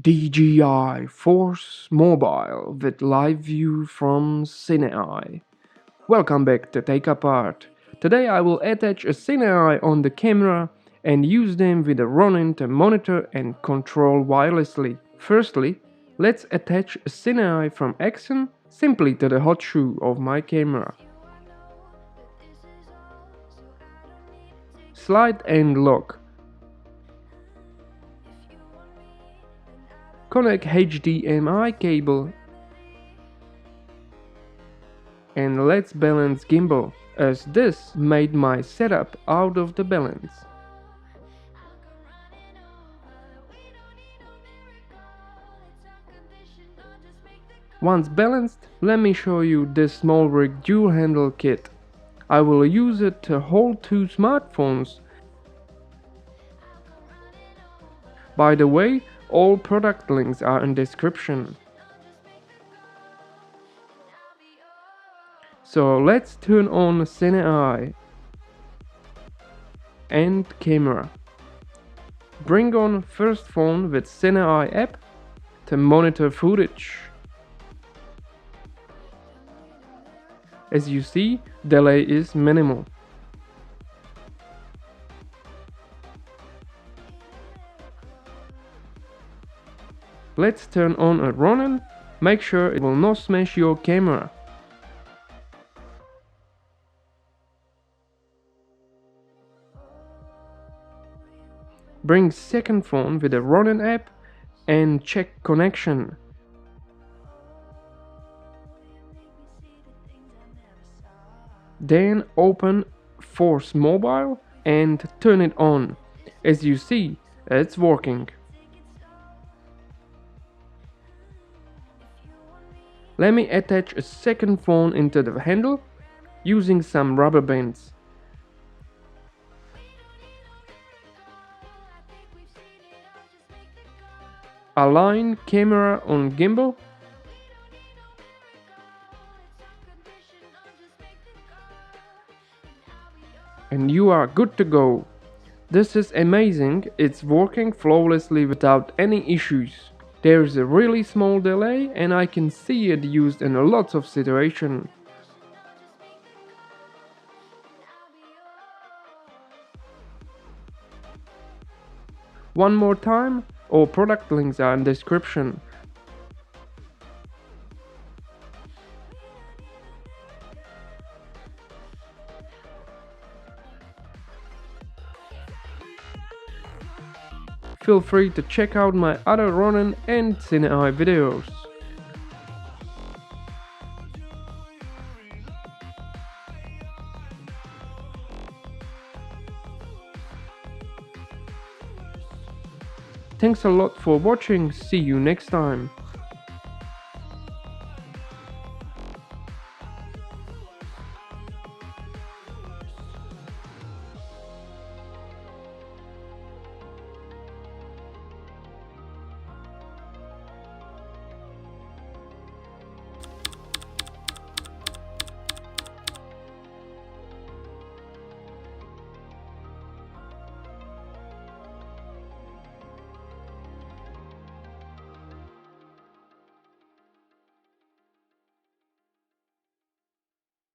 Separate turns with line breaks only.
DJI Force Mobile with live view from CineEye. Welcome back to TakeApart. Today I will attach a CineEye on the camera and use them with a Ronin to monitor and control wirelessly. Firstly, let's attach a CineEye from Accsoon simply to the hot shoe of my camera. Slide and lock. Connect HDMI cable and let's balance gimbal, as this made my setup out of the balance. Once balanced, let me show you this small rig dual handle kit. I will use it to hold two smartphones. By the way, all product links are in description. So let's turn on CineEye and camera. Bring on first phone with CineEye app to monitor footage. As you see, delay is minimal. Let's turn on a Ronin. Make sure it will not smash your camera. Bring second phone with a Ronin app and check connection. Then open Force Mobile and turn it on. As you see, it's working. Let me attach a second phone into the handle using some rubber bands. Align camera on gimbal. And you are good to go. This is amazing, it's working flawlessly without any issues. There is a really small delay and I can see it used in a lot of situations. One more time, all product links are in description. Feel free to check out my other Ronin and CineEye videos. Thanks a lot for watching, see you next time.